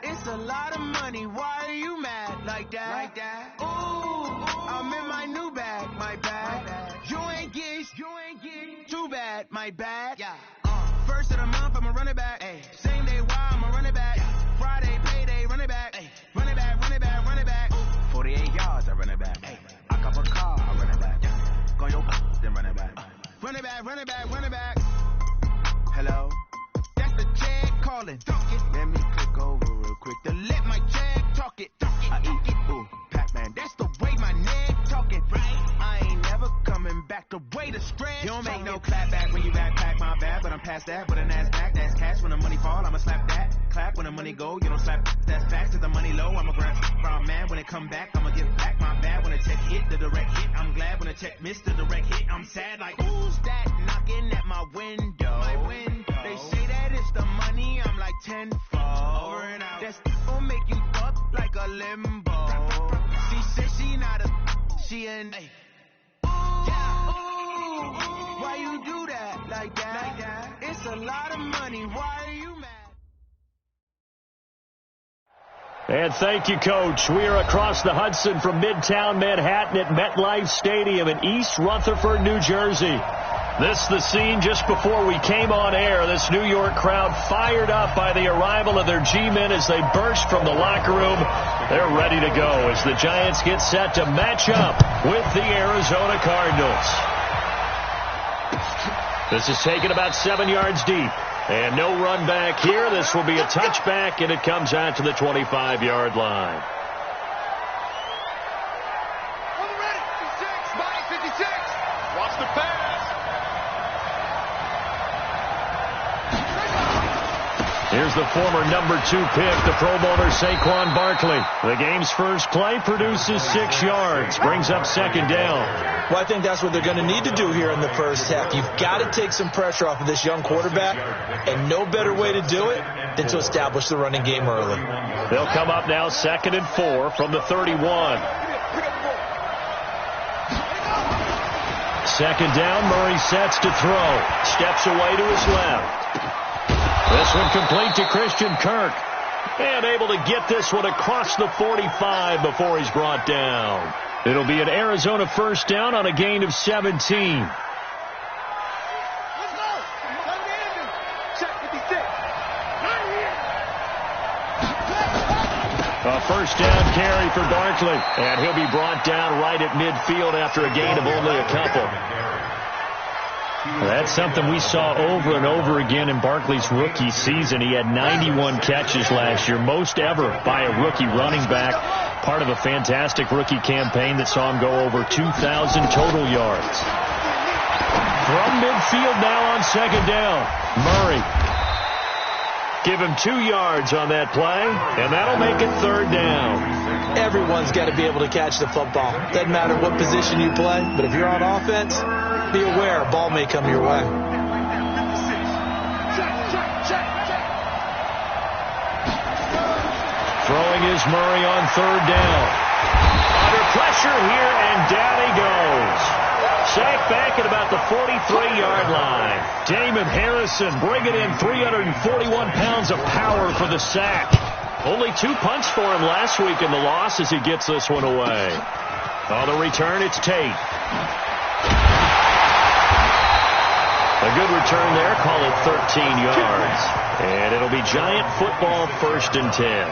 It's a lot of money. Why are you mad like that? Ooh, I'm in my new bag, my bad. You ain't getting too bad, my bad. First of the month, I'ma run it back. Same day, why I'ma run it back. Friday, payday, run it back. Run it back, run it back, run it back. 48 yards, I run it back. I cop a car, I run it back. Go your then run it back. Run it back, run it back, run it back. Hello? That's the check calling. Let me click over real quick to let my check talk it. I eat it, ooh, Pac-Man. That's the way my neck talking. I ain't never coming back the way the stretch. You don't make no clap back when you backpack, my bad. But I'm past that with a NASDAQ. That's cash when the money fall, I'ma slap that. Clap when the money go, you don't slap. That's facts. If the money low, I'ma grab from man. When it come back, I'ma give back my bad. When the check hit, the direct hit. I'm glad when the check missed the direct hit. I'm sad like, who's that knocking at my window? They say that it's the money, I'm like tenfold. Over and out. That's gonna make you up like a limbo. She said she not a, she an A. Why you do that like that? It's a lot of money. Why are you mad? And thank you, Coach. We are across the Hudson from Midtown Manhattan at MetLife Stadium in East Rutherford, New Jersey. This is the scene just before we came on air. This New York crowd fired up by the arrival of their G-men as they burst from the locker room. They're ready to go as the Giants get set to match up with the Arizona Cardinals. This is taken about 7 yards deep. And no run back here. This will be a touchback, and it comes out to the 25-yard line. Ready, 56, Mike 56. Watch the pass. Here's the former number 2 pick, the Pro Bowler Saquon Barkley. The game's first play produces 6 yards, brings up second down. Well, I think that's what they're going to need to do here in the first half. You've got to take some pressure off of this young quarterback, and no better way to do it than to establish the running game early. They'll come up now 2nd and 4 from the 31. Second down, Murray sets to throw. Steps away to his left. This one complete to Christian Kirk. And able to get this one across the 45 before he's brought down. It'll be an Arizona first down on a gain of 17. Let's go. Check 56. Not here. A first down carry for Barkley. And he'll be brought down right at midfield after a gain of only a couple. That's something we saw over and over again in Barkley's rookie season. He had 91 catches last year, most ever by a rookie running back. Part of a fantastic rookie campaign that saw him go over 2,000 total yards. From midfield now on second down, Murray. Give him 2 yards on that play, and that'll make it third down. Everyone's got to be able to catch the football. Doesn't matter what position you play, but if you're on offense, be aware a ball may come your way. Throwing is Murray on third down. Under pressure here, and down he goes. Sacked back at about the 43-yard line. Damon Harrison bringing in 341 pounds of power for the sack. Only 2 punts for him last week in the loss as he gets this one away. On the return, it's Tate. A good return there, call it 13 yards. And it'll be Giant football, 1st and 10.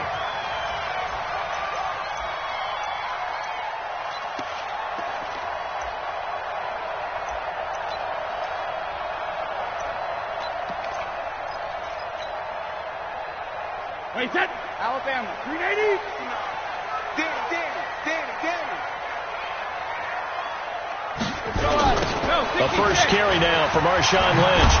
Wait, set. Alabama, 380. Danny. A first carry now for Marshawn Lynch.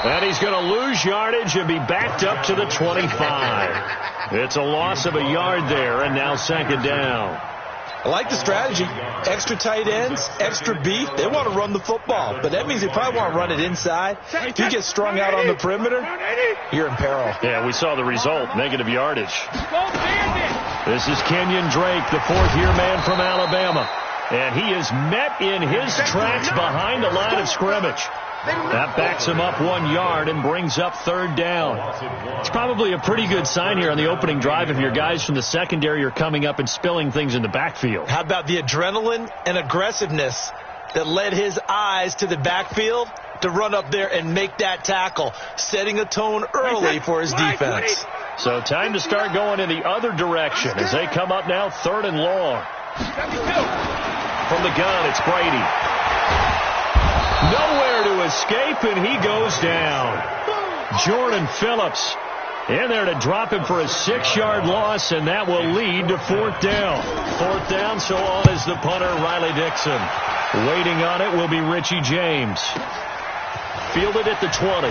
And he's going to lose yardage and be backed up to the 25. It's a loss of a yard there, and now second down. I like the strategy. Extra tight ends, extra beef. They want to run the football, but that means they probably want to run it inside. If you get strung out on the perimeter, you're in peril. Yeah, we saw the result, negative yardage. This is Kenyon Drake, the 4th-year man from Alabama. And he is met in his tracks behind the line of scrimmage. That backs him up 1 yard and brings up third down. It's probably a pretty good sign here on the opening drive if your guys from the secondary are coming up and spilling things in the backfield. How about the adrenaline and aggressiveness that led his eyes to the backfield to run up there and make that tackle, setting a tone early for his defense. So time to start going in the other direction as they come up now 3rd and long. From the gun, it's Brady. Nowhere to escape, and he goes down. Jordan Phillips in there to drop him for a 6-yard loss, and that will lead to 4th down. 4th down, so on is the punter, Riley Dixon. Waiting on it will be Richie James. Fielded at the 20.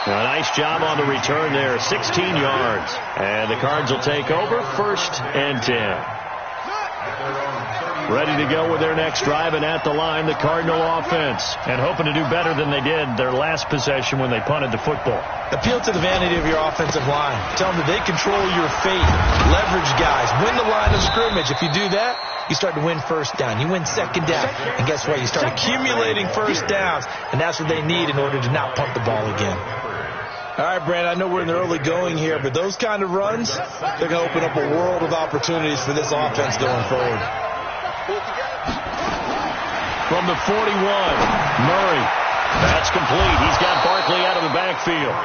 A nice job on the return there, 16 yards. And the Cards will take over, 1st and 10. Ready to go with their next drive, and at the line, the Cardinal offense. And hoping to do better than they did their last possession when they punted the football. Appeal to the vanity of your offensive line. Tell them that they control your fate. Leverage guys. Win the line of scrimmage. If you do that, you start to win 1st down. You win 2nd down. And guess what? You start accumulating 1st downs. And that's what they need in order to not punt the ball again. All right, Brand, I know we're in the early going here, but those kind of runs, they're going to open up a world of opportunities for this offense going forward. From the 41, Murray. That's complete. He's got Barkley out of the backfield.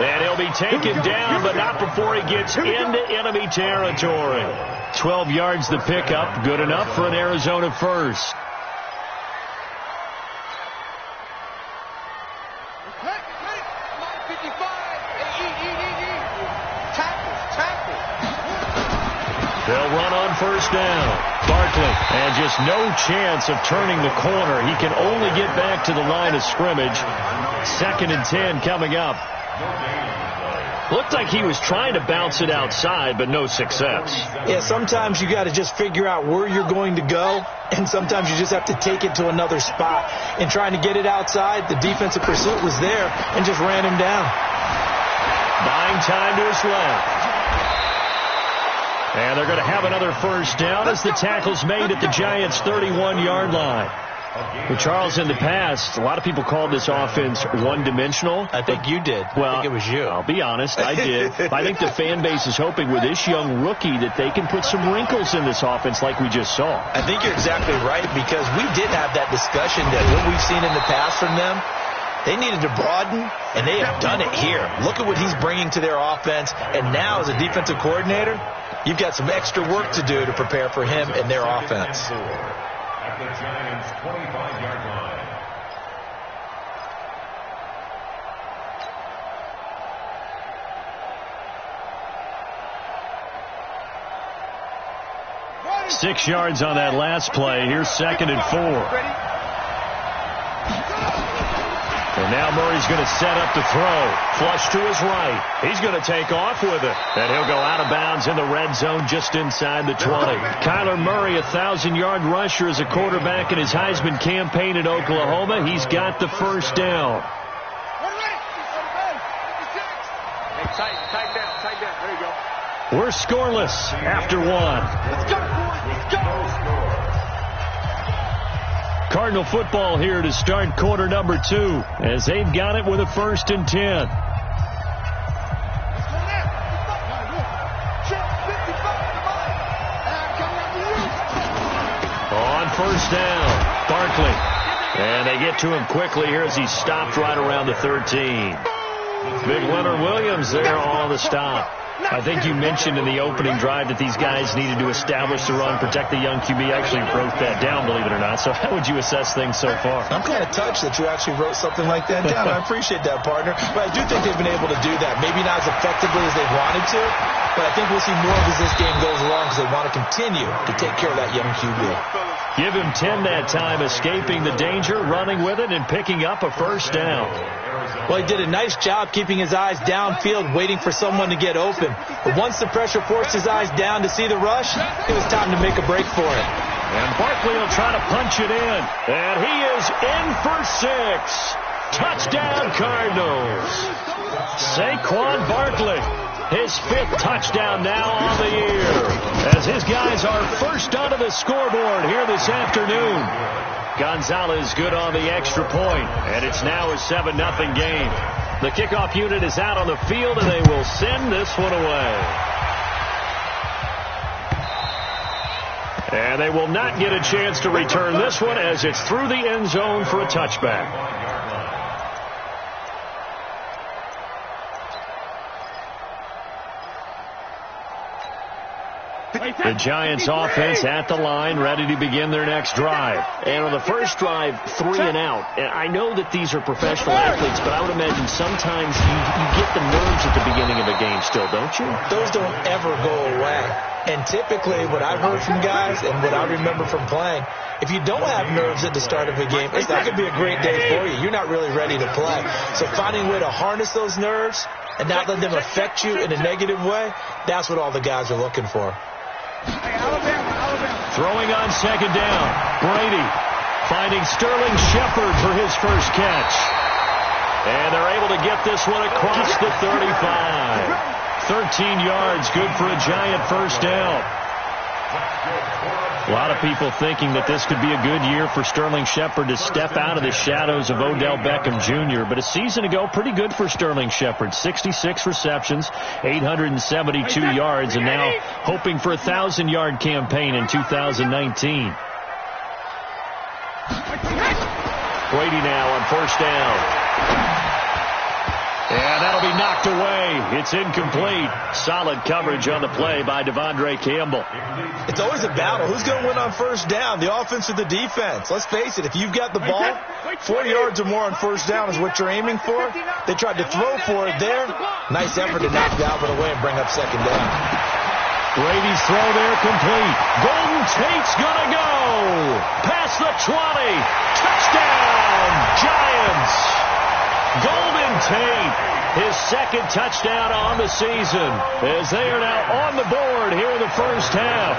And he'll be taken down, but not before he gets into enemy territory. 12 yards the pickup. Good enough for an Arizona first. They'll run on 1st down. Barkley, and just no chance of turning the corner. He can only get back to the line of scrimmage. 2nd and 10 coming up. Looked like he was trying to bounce it outside, but no success. Yeah, sometimes you got to just figure out where you're going to go, and sometimes you just have to take it to another spot. And trying to get it outside, the defensive pursuit was there and just ran him down. Buying time to his left. And they're going to have another 1st down as the tackle's made at the Giants' 31-yard line. Well, Charles, in the past, a lot of people called this offense one-dimensional. I think you did. Well, I think it was you. I'll be honest, I did. I think the fan base is hoping with this young rookie that they can put some wrinkles in this offense like we just saw. I think you're exactly right, because we did have that discussion that what we've seen in the past from them, they needed to broaden, and they have done it here. Look at what he's bringing to their offense, and now as a defensive coordinator, you've got some extra work to do to prepare for him and their offense. At the Giants' 25-yard line. Ready. 6 yards on that last play. Here's 2nd and 4. And now Murray's going to set up the throw. Flush to his right. He's going to take off with it. And he'll go out of bounds in the red zone just inside the 20. Kyler Murray, a 1,000-yard rusher as a quarterback in his Heisman campaign at Oklahoma. He's got the 1st down. Tight down. There you go. We're scoreless after 1. Let's go. Cardinal football here to start quarter number 2 as they've got it with a 1st and 10. On 1st down, Barkley. And they get to him quickly here as he stopped right around the 13. Big Leonard Williams there on the stop. I think you mentioned in the opening drive that these guys needed to establish the run, protect the young QB. I actually wrote that down, believe it or not. So how would you assess things so far? I'm kind of touched that you actually wrote something like that down. I appreciate that, partner. But I do think they've been able to do that. Maybe not as effectively as they wanted to, but I think we'll see more of as this game goes along because they want to continue to take care of that young QB. Give him 10 that time, escaping the danger, running with it, and picking up a 1st down. Well, he did a nice job keeping his eyes downfield, waiting for someone to get open. But once the pressure forced his eyes down to see the rush, it was time to make a break for it. And Barkley will try to punch it in. And he is in for 6. Touchdown, Cardinals. Saquon Barkley, his 5th touchdown now on the year, as his guys are first onto the scoreboard here this afternoon. Gonzalez good on the extra point, and it's now a 7-0 game. The kickoff unit is out on the field, and they will send this one away. And they will not get a chance to return this one as it's through the end zone for a touchback. The Giants offense at the line, ready to begin their next drive. And on the first drive, 3 and out. And I know that these are professional athletes, but I would imagine sometimes you get the nerves at the beginning of a game still, don't you? Those don't ever go away. And typically what I've heard from guys and what I remember from playing, if you don't have nerves at the start of a game, it's not going to be a great day for you. You're not really ready to play. So finding a way to harness those nerves and not let them affect you in a negative way, that's what all the guys are looking for. Throwing on second down. Brady finding Sterling Shepard for his first catch. And they're able to get this one across the 35. 13 yards, good for a Giant first down. A lot of people thinking that this could be a good year for Sterling Shepard to step out of the shadows of Odell Beckham Jr. But a season ago, pretty good for Sterling Shepard. 66 receptions, 872 yards, and now hoping for a 1,000-yard campaign in 2019. Brady now on first down. And that'll be knocked away. It's incomplete. Solid coverage on the play by Devondre Campbell. It's always a battle. Who's going to win on first down, the offense or the defense? Let's face it, if you've got the ball, 40 yards or more on first down is what you're aiming for. They tried to throw for it there. Nice effort to knock Dalvin away and bring up second down. Brady's throw there complete. Golden Tate's going to go. Past the 20. Touchdown, Giants. Golden Tate, his second touchdown on the season, as they are now on the board here in the first half.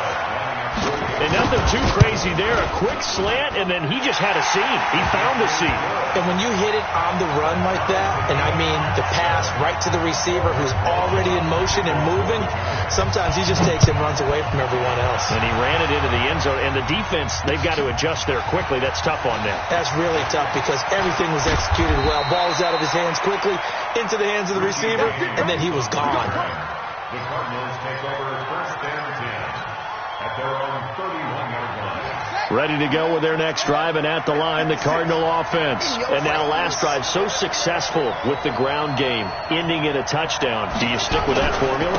And nothing too crazy there. A quick slant, and then he just had a seam. He found the seam. And when you hit it on the run like that, and I mean the pass right to the receiver who's already in motion and moving, sometimes he just takes and runs away from everyone else. And he ran it into the end zone. And the defense, they've got to adjust there quickly. That's tough on them. That's really tough because everything was executed well. Ball was out of his hands quickly, into the hands of the receiver, and then he was gone. The Cardinals take over first and 10 at their own 31-yard line. Ready to go with their next drive, and at the line, the Cardinal offense. And now last drive, so successful with the ground game, ending in a touchdown. Do you stick with that formula?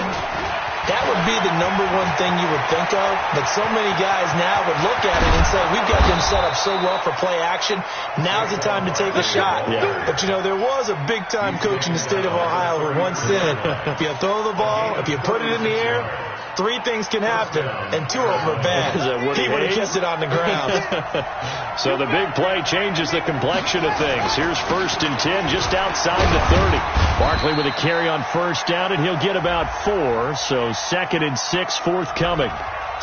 That would be the number one thing you would think of, but so many guys now would look at it and say, we've got them set up so well for play action, now's the time to take a shot. Yeah. But, you know, there was a big-time coach in the state of Ohio who once said, if you throw the ball, if you put it in the air, 3 things can happen, and 2 of them are bad. He would have kept it on the ground. So the big play changes the complexion of things. Here's first and 10 just outside the 30. Barkley with a carry on first down, and he'll get about 4. So second and 6 forthcoming.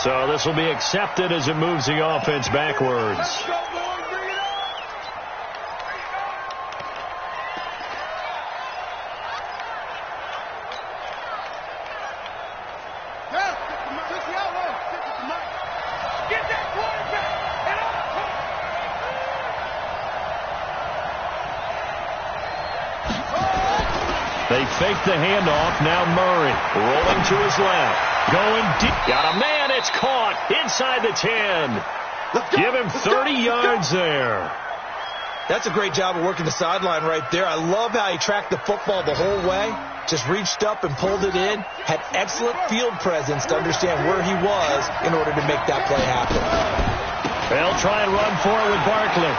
So this will be accepted as it moves the offense backwards. They fake the handoff. Now Murray rolling to his left. Going deep. Got a man. It's caught inside the 10. Give him 30 yards there. That's a great job of working the sideline right there. I love how he tracked the football the whole way. Just reached up and pulled it in. Had excellent field presence to understand where he was in order to make that play happen. They'll try and run for it with Barkley.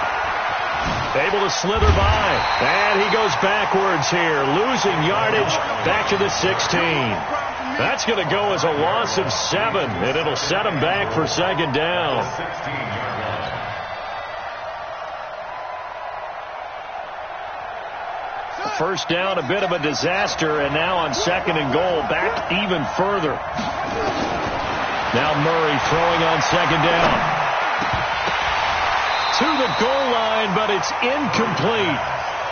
Able to slither by. And he goes backwards here. Losing yardage back to the 16. That's going to go as a loss of 7. And it'll set him back for second down. First down, a bit of a disaster. And now on second and goal, back even further. Now Murray throwing on second down. To the goal line, but it's incomplete.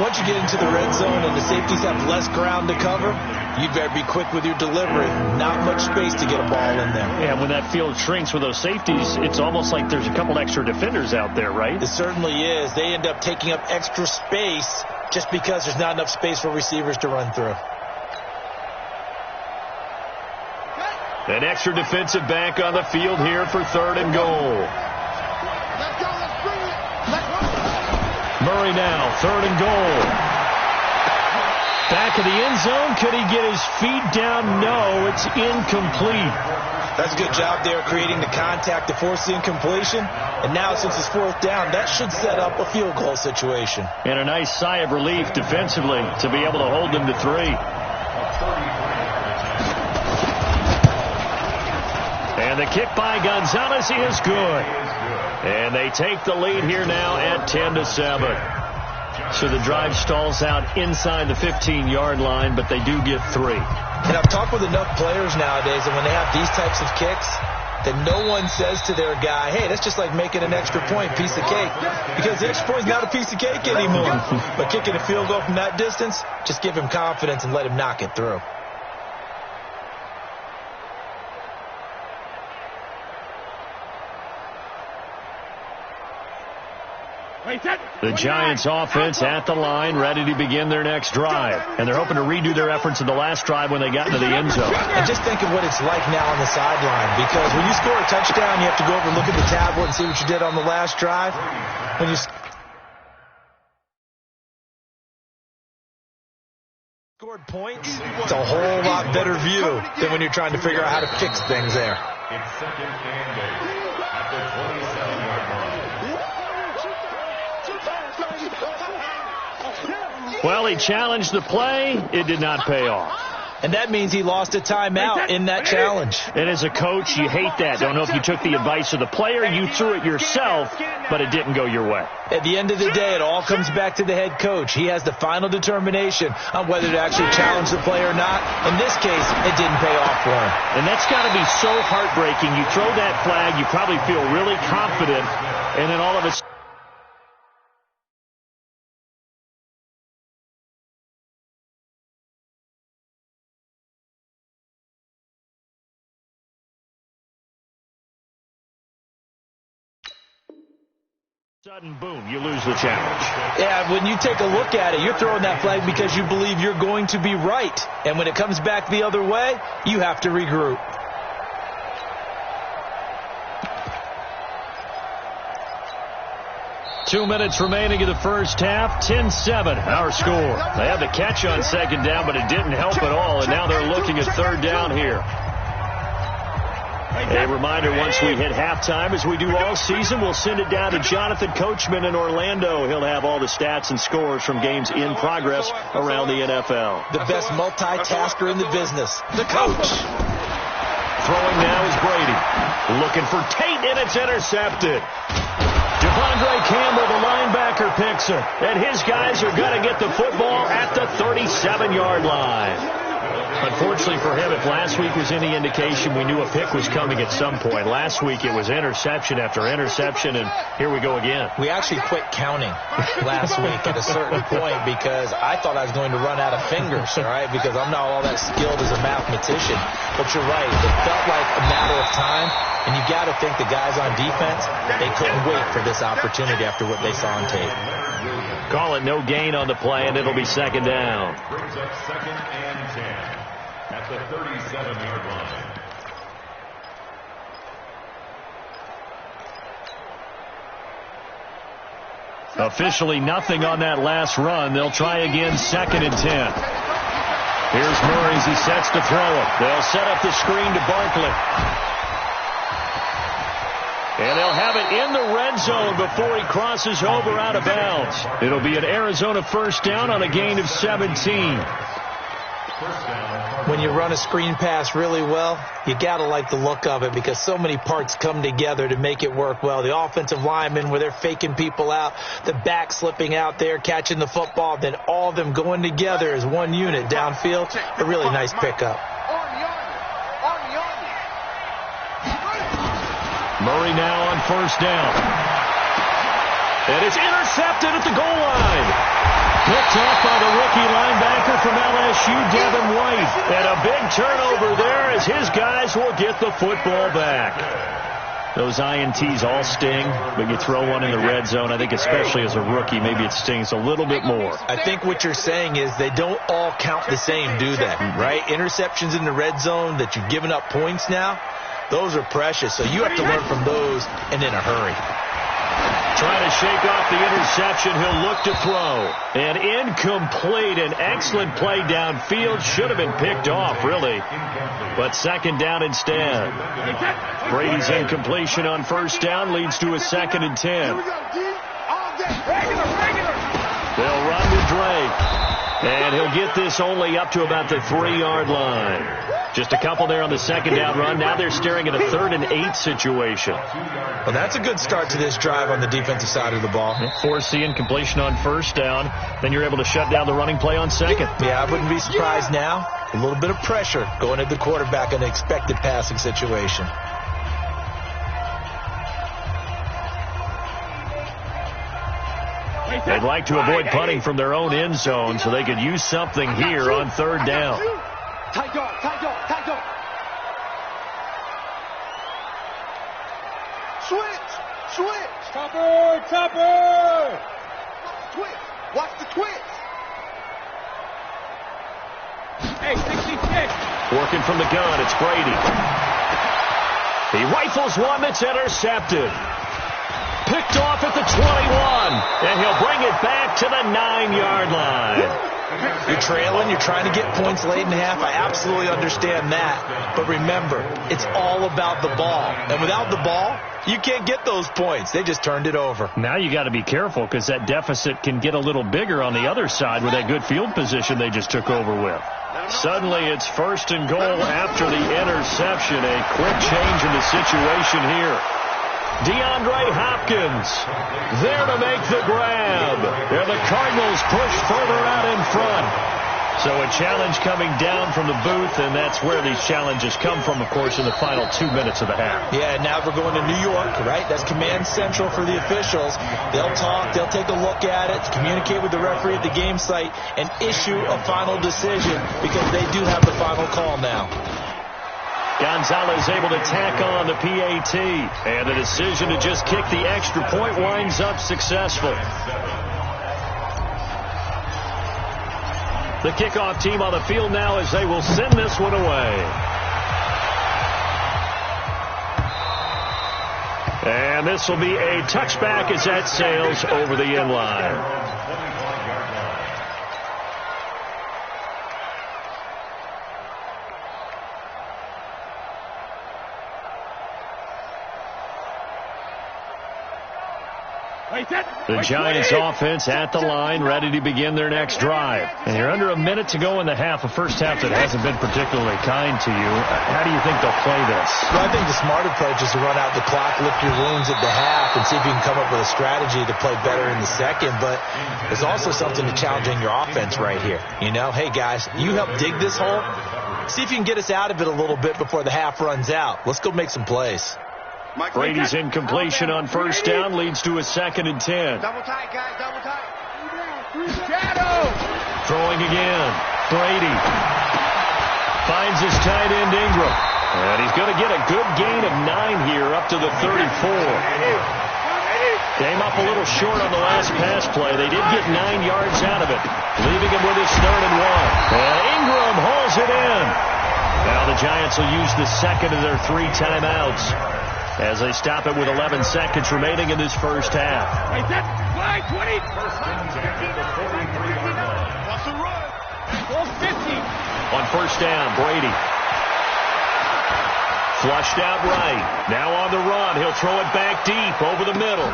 Once you get into the red zone and the safeties have less ground to cover, you better be quick with your delivery. Not much space to get a ball in there. Yeah, when that field shrinks with those safeties, it's almost like there's a couple extra defenders out there, right? It certainly is. They end up taking up extra space just because there's not enough space for receivers to run through. An extra defensive back on the field here for 3rd and goal. Let's go. Let's bring it. Let's go. Murray now, 3rd and goal. Back of the end zone. Could he get his feet down? No, it's incomplete. That's a good job there creating the contact to force the incompletion. And now since it's 4th down, that should set up a field goal situation. And a nice sigh of relief defensively to be able to hold them to 3. And the kick by Gonzalez is good. And they take the lead here now at 10-7. So the drive stalls out inside the 15-yard line, but they do get 3. And I've talked with enough players nowadays that when they have these types of kicks, that no one says to their guy, hey, that's just like making an extra point, piece of cake. Because the extra point is not a piece of cake anymore. But kicking a field goal from that distance, just give him confidence and let him knock it through. The Giants offense at the line, ready to begin their next drive. And they're hoping to redo their efforts in the last drive when they got into the end zone. And just think of what it's like now on the sideline. Because when you score a touchdown, you have to go over and look at the tablet and see what you did on the last drive. When you scored points, it's a whole lot better view than when you're trying to figure out how to fix things there. It's 2nd and 8 at the 27-yard line. Well, he challenged the play. It did not pay off. And that means he lost a timeout in that challenge. And as a coach, you hate that. Don't know if you took the advice of the player. You threw it yourself, but it didn't go your way. At the end of the day, it all comes back to the head coach. He has the final determination on whether to actually challenge the play or not. In this case, it didn't pay off for him. And that's got to be so heartbreaking. You throw that flag, you probably feel really confident, and then all of a sudden, boom, you lose the challenge. Yeah, when you take a look at it, you're throwing that flag because you believe you're going to be right. And when it comes back the other way, you have to regroup. Two minutes remaining in the first half. 10-7, our score. They had the catch on 2nd down, but it didn't help at all. And now they're looking at 3rd down here. A reminder, once we hit halftime, as we do all season, we'll send it down to Jonathan Coachman in Orlando. He'll have all the stats and scores from games in progress around the NFL. The best multitasker in the business, the coach. Throwing now is Brady. Looking for Tate, and it's intercepted. Devondre Campbell, the linebacker, picks her. And his guys are going to get the football at the 37-yard line. Unfortunately for him, if last week was any indication, we knew a pick was coming at some point. Last week it was interception after interception, and here we go again. We actually quit counting last week at a certain point because I thought I was going to run out of fingers, all right, because I'm not all that skilled as a mathematician. But you're right. It felt like a matter of time, and you got to think the guys on defense, they couldn't wait for this opportunity after what they saw on tape. Call it no gain on the play, and it'll be 2nd down. Brings up 2nd and 10 at the 37-yard line. Officially nothing on that last run. They'll try again 2nd and 10. Here's Murray as he sets to throw it. They'll set up the screen to Barkley. And they'll have it in the red zone before he crosses over out of bounds. It'll be an Arizona 1st down on a gain of 17. When you run a screen pass really well, you got to like the look of it because so many parts come together to make it work well. The offensive linemen where they're faking people out, the back slipping out there, catching the football, then all of them going together as one unit downfield. A really nice pickup. Murray now on 1st down. And it's intercepted at the goal line. Picked off by the rookie linebacker from LSU, Devin White. And a big turnover there as his guys will get the football back. Those INTs all sting, but you throw one in the red zone, I think especially as a rookie, maybe it stings a little bit more. I think what you're saying is they don't all count the same, do they? Right? Interceptions in the red zone that you've given up points now, those are precious. So you have to learn from those and in a hurry. Trying to shake off the interception. He'll look to throw. And incomplete. An excellent play downfield. Should have been picked off, really. But second down instead. Brady's incompletion on first down leads to a 2nd and 10. They'll run to Drake. And he'll get this only up to about the 3-yard line. Just a couple there on the second down run. Now they're staring at a 3rd and 8 situation. Well, that's a good start to this drive on the defensive side of the ball. Force the incompletion on first down. Then you're able to shut down the running play on second. Yeah, I wouldn't be surprised now. A little bit of pressure going at the quarterback in an expected passing situation. They'd like to avoid punting from their own end zone so they could use something here on 3rd down. Tight dog, tight dog, tight dog. Switch, switch. Topper, topper. Twitch, watch the twitch. Hey, 66. Working from the gun, it's Brady. He rifles one that's intercepted. Picked off at the 21, and he'll bring it back to the 9-yard line. You're trailing, you're trying to get points late in half. I absolutely understand that. But remember, it's all about the ball. And without the ball, you can't get those points. They just turned it over. Now you got to be careful because that deficit can get a little bigger on the other side with that good field position they just took over with. Suddenly it's 1st and goal after the interception. A quick change in the situation here. DeAndre Hopkins there to make the grab. And the Cardinals push further out in front. So a challenge coming down from the booth, and that's where these challenges come from, of course, in the final 2 minutes of the half. Yeah, now we're going to New York, right? That's command central for the officials. They'll talk, they'll take a look at it, communicate with the referee at the game site, and issue a final decision because they do have the final call now. Gonzalez able to tack on the PAT, and the decision to just kick the extra point winds up successful. The kickoff team on the field now as they will send this one away. And this will be a touchback as that sails over the end line. The Giants offense at the line, ready to begin their next drive. And you're under a minute to go in the half, a first half that hasn't been particularly kind to you. How do you think they'll play this? Well, I think the smart approach is to run out the clock, lick your wounds at the half, and see if you can come up with a strategy to play better in the second. But there's also something to challenging your offense right here. You know, hey, guys, you help dig this hole. See if you can get us out of it a little bit before the half runs out. Let's go make some plays. Brady's incompletion on first down leads to a 2nd and 10. Double tight, guys, double tight. Shadow. Throwing again. Brady finds his tight end Ingram. And he's going to get a good gain of 9 here up to the 34. Came up a little short on the last pass play. They did get 9 yards out of it, leaving him with his 3rd and 1. And Ingram hauls it in. Now the Giants will use the second of their 3 timeouts as they stop it with 11 seconds remaining in this first half. Wait, that's flag 20. What's the run? 450. On first down, Brady. Flushed out right. Now on the run. He'll throw it back deep over the middle.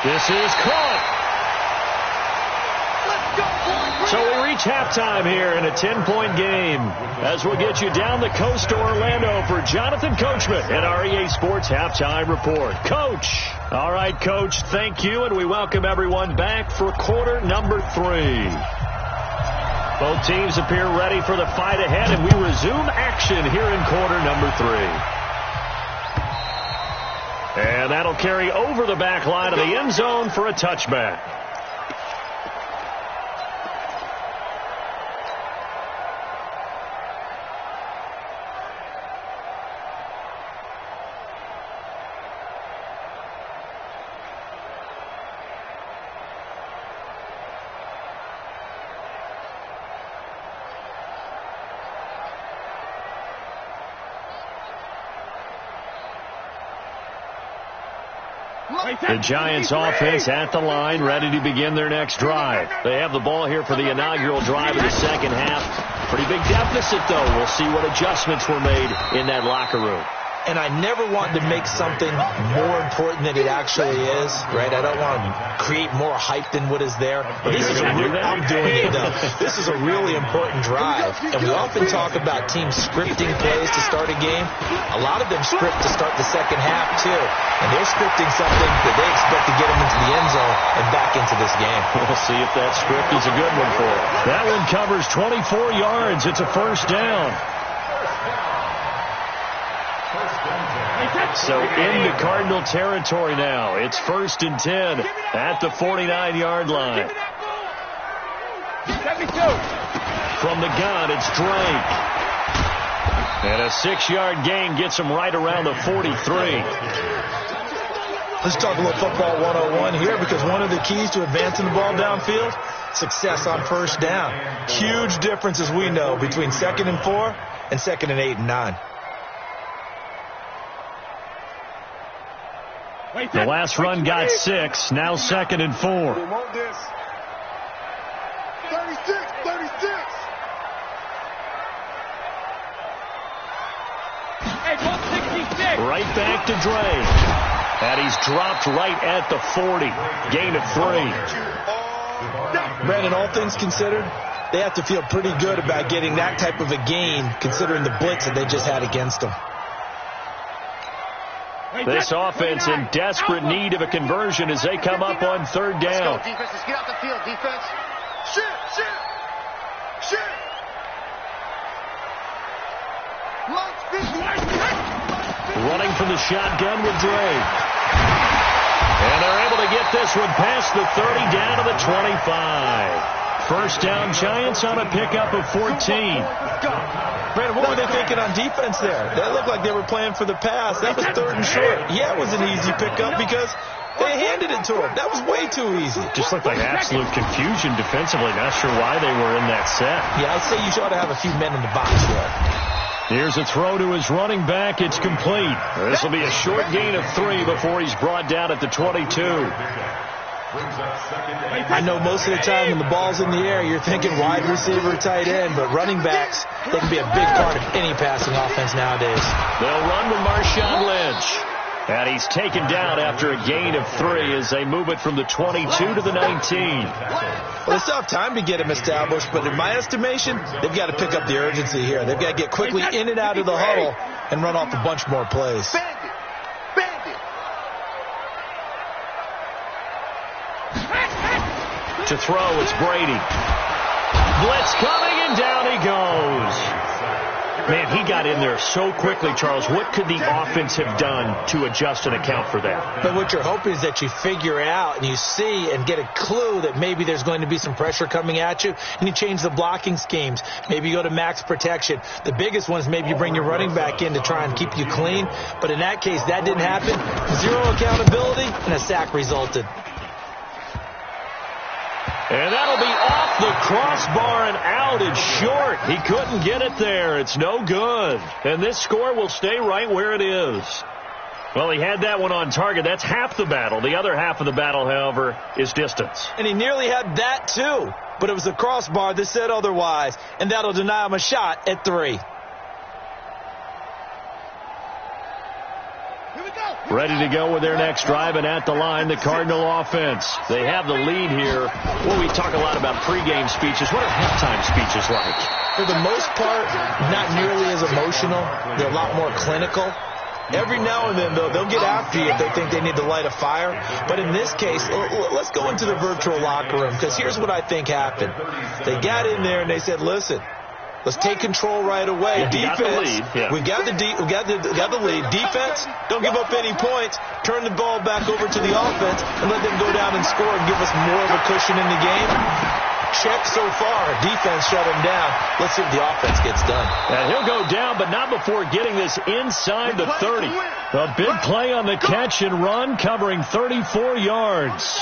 This is caught. So we reach halftime here in a 10-point game as we'll get you down the coast to Orlando for Jonathan Coachman at our EA Sports Halftime Report. Coach. All right, Coach, thank you, and we welcome everyone back for quarter number 3. Both teams appear ready for the fight ahead, and we resume action here in quarter number 3. And that'll carry over the back line of the end zone for a touchback. The Giants offense at the line, ready to begin their next drive. They have the ball here for the inaugural drive of the second half. Pretty big deficit, though. We'll see what adjustments were made in that locker room. And I never want to make something more important than it actually is, right? I don't want to create more hype than what is there. This is I'm doing it, though. This is a really important drive. And we often talk about teams scripting plays to start a game. A lot of them script to start the second half, too. And they're scripting something that they expect to get them into the end zone and back into this game. We'll see if that script is a good one for them. That one covers 24 yards. It's a first down. So into Cardinal territory now. It's 1st and 10 at the 49-yard line. From the gun, it's Drake. And a 6-yard gain gets him right around the 43. Let's talk a little football 101 here, because one of the keys to advancing the ball downfield, success on first down. Huge difference, as we know, between 2nd and 4 and 2nd and 8 and 9. The last run got 6. Now 2nd and 4. They want this. 36. Right back to Dre. And he's dropped right at the 40. Gain of 3. Brandon, all things considered, they have to feel pretty good about getting that type of a gain, considering the blitz that they just had against them. This offense in desperate need of a conversion as they come up on 3rd down. Let's go, defense. Let's get out the field, defense. Shit. Running from the shotgun with Dre. And they're able to get this one past the 30 down to the 25. First down, Giants on a pickup of 14. Brandon, what were they thinking on defense there? That looked like they were playing for the pass. That was 3rd and short. Yeah, it was an easy pickup because they handed it to him. That was way too easy. Just looked like absolute confusion defensively. Not sure why they were in that set. Yeah, I'd say you ought to have a few men in the box there. Here's a throw to his running back. It's complete. This will be a short gain of 3 before he's brought down at the 22. I know most of the time when the ball's in the air, you're thinking wide receiver, tight end, but running backs, they can be a big part of any passing offense nowadays. They'll run with Marshawn Lynch. And he's taken down after a gain of 3 as they move it from the 22 to the 19. Well, they still have time to get him established, but in my estimation, they've got to pick up the urgency here. They've got to get quickly in and out of the huddle and run off a bunch more plays. To throw, it's Brady. Blitz coming, and down he goes. Man, he got in there so quickly, Charles. What could the offense have done to adjust and account for that? But what you're hoping is that you figure out and you see and get a clue that maybe there's going to be some pressure coming at you, and you change the blocking schemes. Maybe you go to max protection. The biggest one is maybe you bring your running back in to try and keep you clean. But in that case, that didn't happen. 0 accountability, and a sack resulted. And that'll be off the crossbar and out. It's short. He couldn't get it there. It's no good. And this score will stay right where it is. Well, he had that one on target. That's half the battle. The other half of the battle, however, is distance. And he nearly had that, too. But it was a crossbar that said otherwise. And that'll deny him a shot at 3. Ready to go with their next drive, and at the line, the Cardinal offense. They have the lead here. Well, we talk a lot about pregame speeches. What are halftime speeches like? For the most part, not nearly as emotional. They're a lot more clinical. Every now and then, though, they'll get after you if they think they need to light a fire. But in this case, let's go into the virtual locker room, because here's what I think happened. They got in there and they said, listen, let's take control right away. Yeah, defense, we got the lead. Defense, don't give up any points. Turn the ball back over to the offense and let them go down and score and give us more of a cushion in the game. Check so far. Defense shut him down. Let's see if the offense gets done. And he'll go down, but not before getting this inside the 30. A big play on the catch and run, covering 34 yards.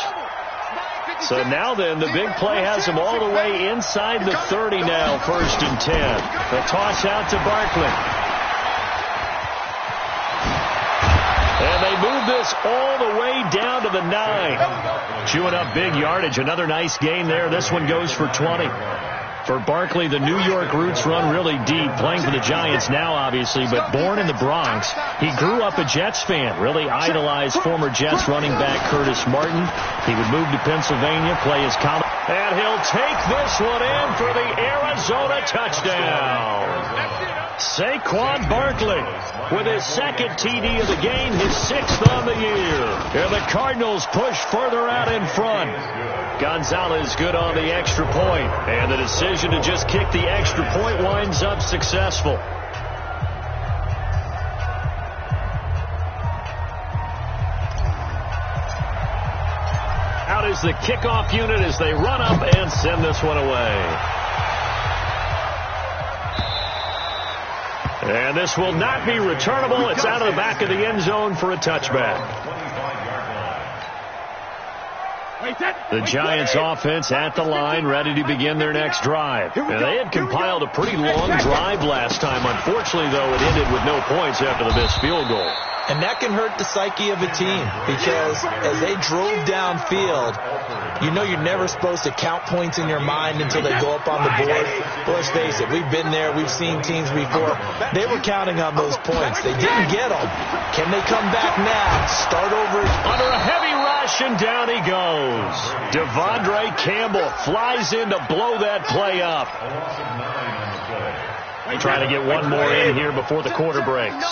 So now then, the big play has him all the way inside the 30 now, 1st and 10. The toss out to Barkley. And they move this all the way down to the 9. Chewing up big yardage. Another nice gain there. This one goes for 20. For Barkley, the New York roots run really deep, playing for the Giants now, obviously, but born in the Bronx. He grew up a Jets fan, really idolized former Jets running back Curtis Martin. He would move to Pennsylvania, play his college, and he'll take this one in for the Arizona touchdown. Saquon Barkley with his second TD of the game, his 6th on the year. And the Cardinals push further out in front. Gonzalez good on the extra point, and the decision to just kick the extra point winds up successful. Out is the kickoff unit as they run up and send this one away. And this will not be returnable. It's out of the back of the end zone for a touchback. The Giants offense at the line, ready to begin their next drive. And they had compiled a pretty long drive last time. Unfortunately, though, it ended with no points after the missed field goal. And that can hurt the psyche of a team because as they drove downfield, you know you're never supposed to count points in your mind until they go up on the board. But let's face it, we've been there. We've seen teams before. They were counting on those points. They didn't get them. Can they come back now? Start over. Under a heavy rush, and down he goes. Devondre Campbell flies in to blow that play up. Trying to get one more in here before the quarter breaks.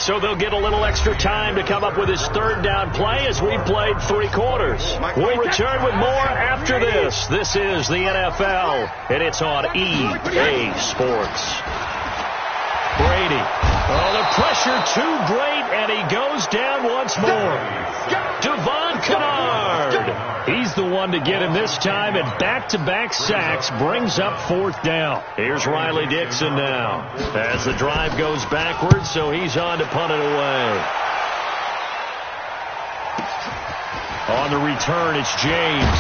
So they'll get a little extra time to come up with his 3rd down play as we played 3 quarters. We'll return with more after this. This is the NFL, and it's on EA Sports. Brady. Oh, the pressure too great, and he goes down once more. Devon Kennard. He's the one to get him this time, and back-to-back sacks brings up 4th down. Here's Riley Dixon now as the drive goes backwards, so he's on to punt it away. On the return, it's James.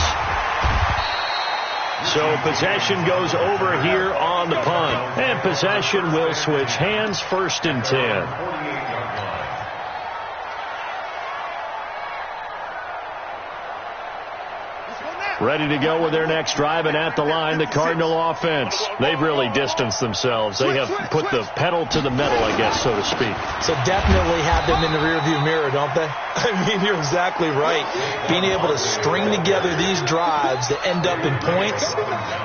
So possession goes over here on the punt. And possession will switch hands, 1st and 10. Ready to go with their next drive, and at the line, the Cardinal offense. They've really distanced themselves. They have put the pedal to the metal, I guess, so to speak. So definitely have them in the rearview mirror, don't they? I mean, you're exactly right. Being able to string together these drives that end up in points,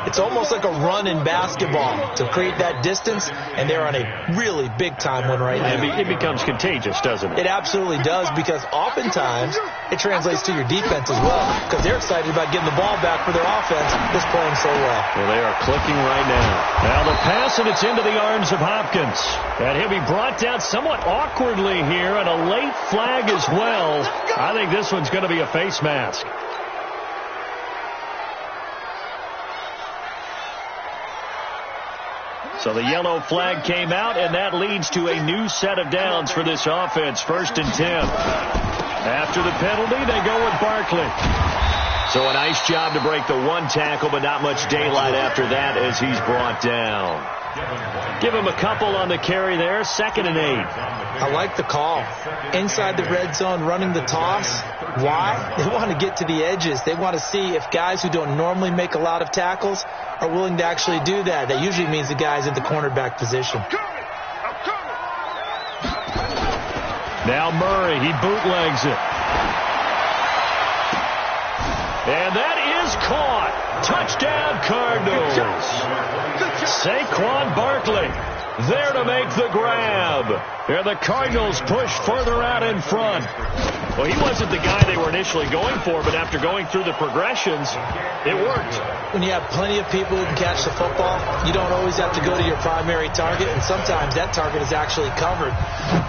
it's almost like a run in basketball to create that distance, and they're on a really big-time one right now. It becomes contagious, doesn't it? It absolutely does, because oftentimes it translates to your defense as well, because they're excited about getting the ball back for their offense that's playing so well. Well, they are clicking right now. Now the pass, and it's into the arms of Hopkins. And he'll be brought down somewhat awkwardly here, and a late flag as well. I think this one's going to be a face mask. So the yellow flag came out, and that leads to a new set of downs for this offense. 1st and 10. After the penalty, they go with Barkley. So a nice job to break the 1 tackle, but not much daylight after that as he's brought down. Give him a couple on the carry there. 2nd and 8. I like the call. Inside the red zone, running the toss. Why? They want to get to the edges. They want to see if guys who don't normally make a lot of tackles are willing to actually do that. That usually means the guy's in the cornerback position. Now Murray, he bootlegs it. And that is caught. Touchdown, Cardinals. Saquon Barkley there to make the grab. And the Cardinals push further out in front. Well, he wasn't the guy they were initially going for, but after going through the progressions, it worked. When you have plenty of people who can catch the football, you don't always have to go to your primary target, and sometimes that target is actually covered.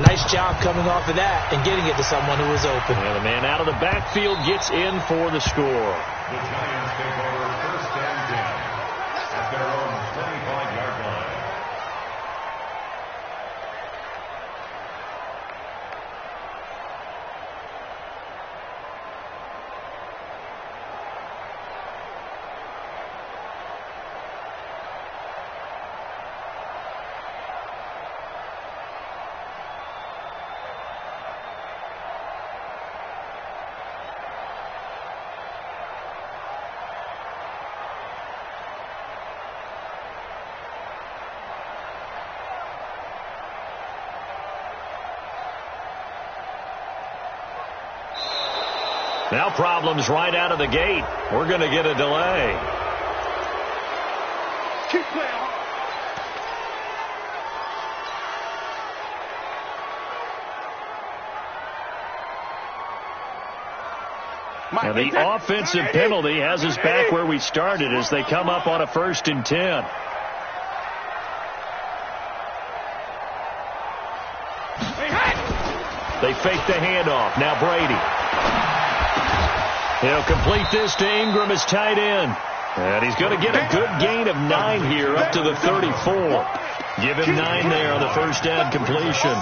Nice job coming off of that and getting it to someone who was open. And the man out of the backfield gets in for the score. The Giants take over 1st and 10 at their own 25-yard line. Now problems right out of the gate. We're going to get a delay. Keep playing hard. And the offensive penalty has us back where we started as they come up on a 1st and 10. They fake the handoff. Now Brady. He'll complete this to Ingram as tight end. And he's going to get a good gain of 9 here up to the 34. Give him 9 there on the first down completion.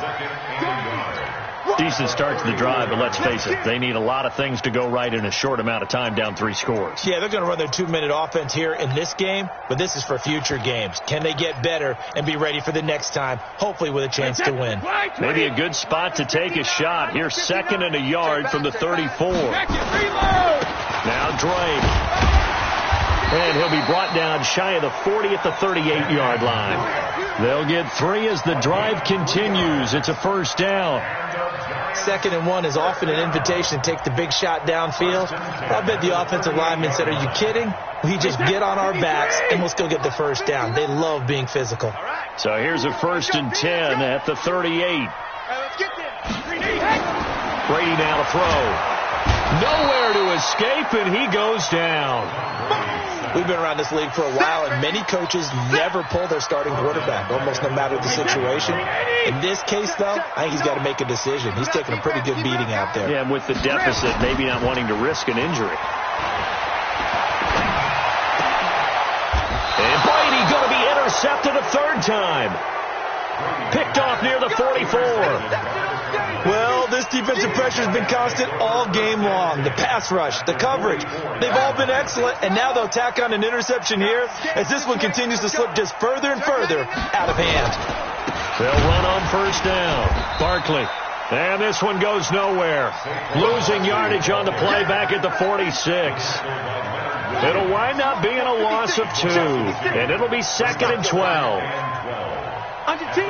Decent start to the drive, but let's face it, they need a lot of things to go right in a short amount of time, down 3 scores. Yeah, they're going to run their 2-minute offense here in this game, but this is for future games. Can they get better and be ready for the next time, hopefully with a chance to win? Maybe a good spot to take a shot. Here's 2nd and a yard from the 34. Now Drake. And he'll be brought down shy of the 40 at the 38-yard line. They'll get 3 as the drive continues. It's a 1st down. 2nd and 1 is often an invitation to take the big shot downfield. I bet the offensive lineman said, are you kidding? We just get on our backs and we'll still get the 1st down. They love being physical. So here's a 1st and 10 at the 38. Brady now to throw. Nowhere to escape, and he goes down. We've been around this league for a while, and many coaches never pull their starting quarterback, almost no matter the situation. In this case, though, I think he's got to make a decision. He's taking a pretty good beating out there. Yeah, and with the deficit, maybe not wanting to risk an injury. And Brady going to be intercepted a 3rd time. Picked off near the 44. Well, this defensive pressure has been constant all game long. The pass rush, the coverage, they've all been excellent, and now they'll tack on an interception here as this one continues to slip just further and further out of hand. They'll run on 1st down. Barkley. And this one goes nowhere. Losing yardage on the play back at the 46. It'll wind up being a loss of 2, and it'll be 2nd and 12. Under 10.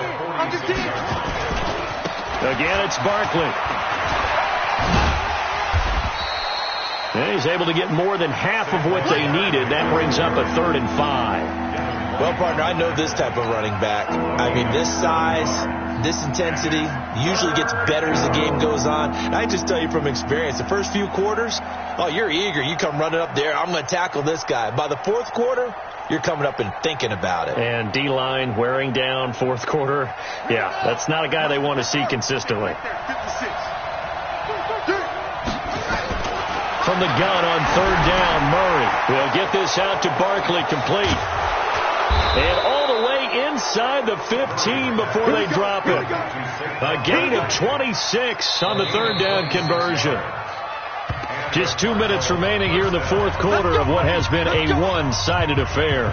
Again, it's Barkley. And he's able to get more than half of what they needed. That brings up a 3rd and 5. Well, partner, I know this type of running back. I mean, this size, this intensity usually gets better as the game goes on. And I just tell you from experience, the first few quarters, oh, you're eager. You come running up there. I'm going to tackle this guy. By the 4th quarter, you're coming up and thinking about it. And D-line wearing down 4th quarter. Yeah, that's not a guy they want to see consistently. From the gun on 3rd down, Murray will get this out to Barkley, complete. And all the way inside the 15 before they drop it. A gain of 26 on the 3rd down conversion. Just 2 minutes remaining here in the 4th quarter of what has been a one-sided affair.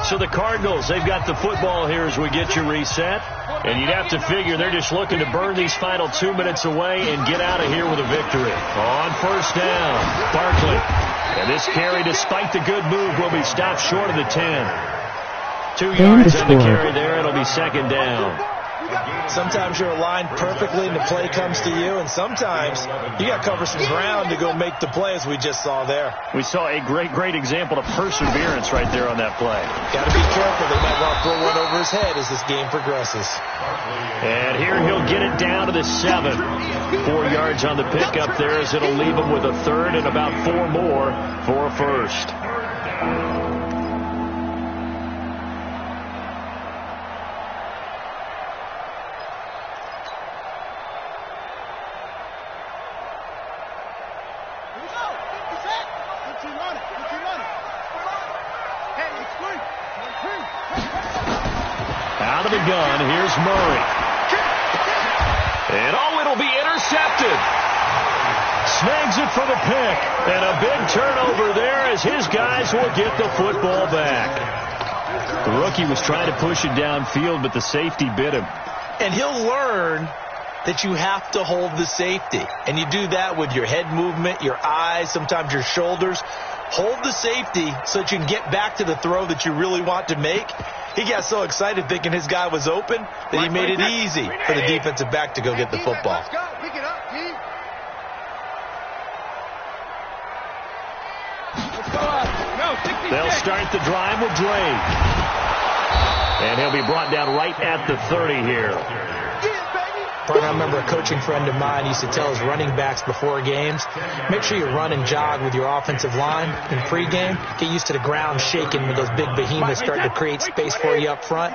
So the Cardinals, they've got the football here as we get you reset. And you'd have to figure they're just looking to burn these final 2 minutes away and get out of here with a victory. On 1st down, Barkley. And this carry, despite the good move, will be stopped short of the 10. 2 yards on the carry there. It'll be 2nd down. Sometimes you're aligned perfectly and the play comes to you, and sometimes you got to cover some ground to go make the play, as we just saw there. We saw a great example of perseverance right there on that play. Got to be careful. They might want to throw one over his head as this game progresses. And here he'll get it down to the 7. 4 yards on the pickup there as it'll leave him with a 3rd and about 4 more for a 1st. Out of the gun, here's Murray. And it'll be intercepted. Snags it for the pick. And a big turnover there as his guys will get the football back. The rookie was trying to push it downfield, but the safety bit him. And he'll learn that you have to hold the safety. And you do that with your head movement, your eyes, sometimes your shoulders. Hold the safety so that you can get back to the throw that you really want to make. He got so excited thinking his guy was open that he made it easy for the defensive back to go get the football. Let's go. Pick it up, team. Let's go up. No, 66. They'll start the drive with Dre. And he'll be brought down right at the 30 here. I remember a coaching friend of mine used to tell his running backs before games, make sure you run and jog with your offensive line in pregame. Get used to the ground shaking when those big behemoths start to create space for you up front.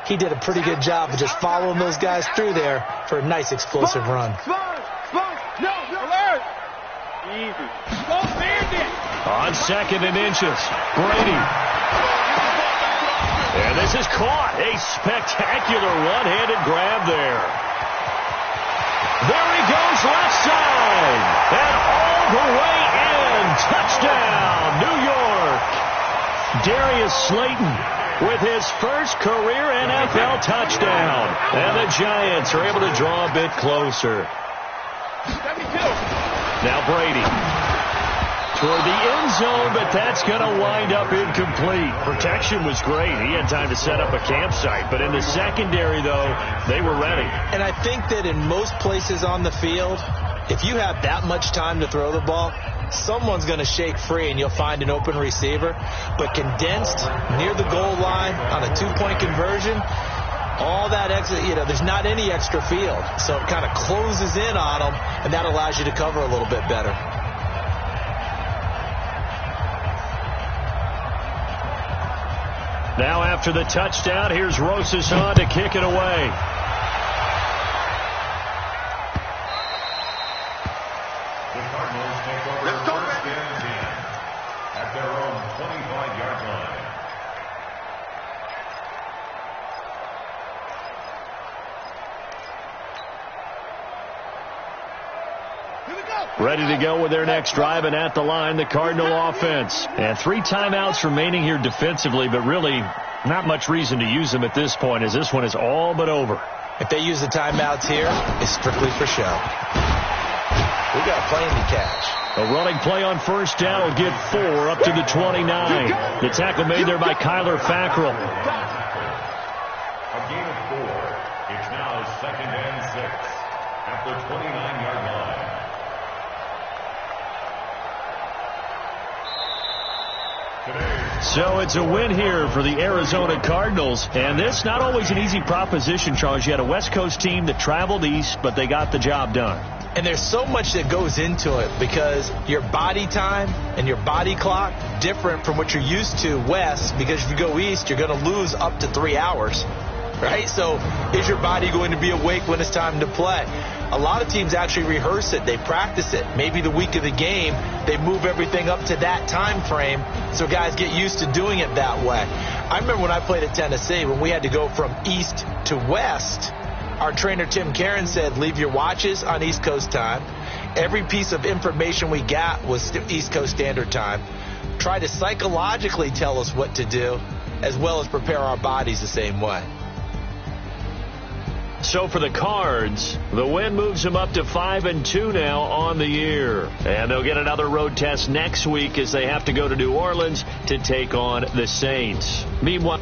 He did a pretty good job of just following those guys through there for a nice explosive run. No, alert. Easy. Go Bandit. On 2nd and inches, Brady. And this is caught. A spectacular one-handed grab there. There he goes, left side. And all the way in. Touchdown, New York. Darius Slayton with his first career NFL touchdown. And the Giants are able to draw a bit closer. 72. Now Brady. Toward the end zone, but that's going to wind up incomplete. Protection was great. He had time to set up a campsite. But in the secondary, though, they were ready. And I think that in most places on the field, if you have that much time to throw the ball, someone's going to shake free and you'll find an open receiver. But condensed near the goal line on a two-point conversion, all that extra, there's not any extra field. So it kind of closes in on them, and that allows you to cover a little bit better. Now after the touchdown, here's Rosason to kick it away. The Cardinals take over first and 10 at their own 25-yard line. Ready to go with their next drive, and at the line, the Cardinal offense. And 3 timeouts remaining here defensively, but really not much reason to use them at this point, as this one is all but over. If they use the timeouts here, it's strictly for show. We got a plane to catch. A running play on first down will get 4 up to the 29. The tackle made there by Kyler Fackrell. A gain of 4. It's now 2nd and 6 at the 29-yard line. So it's a win here for the Arizona Cardinals. And this not always an easy proposition, Charles. You had a West Coast team that traveled east, but they got the job done. And there's so much that goes into it because your body time and your body clock different from what you're used to west, because if you go east, you're going to lose up to 3 hours, right? So is your body going to be awake when it's time to play? A lot of teams actually rehearse it. They practice it. Maybe the week of the game, they move everything up to that time frame so guys get used to doing it that way. I remember when I played at Tennessee, when we had to go from east to west, our trainer Tim Karen said, leave your watches on East Coast time. Every piece of information we got was East Coast Standard Time. Try to psychologically tell us what to do, as well as prepare our bodies the same way. So for the Cards, the win moves them up to 5-2 now on the year. And they'll get another road test next week as they have to go to New Orleans to take on the Saints. Meanwhile,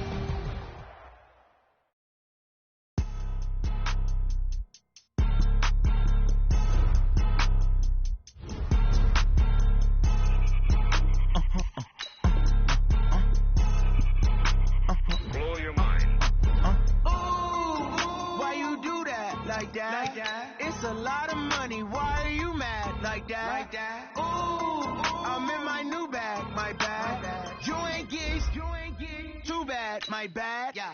it's a lot of money. Why are you mad like that? Ooh, I'm in my new bag, my bag. You ain't get too bad, my bad. Yeah.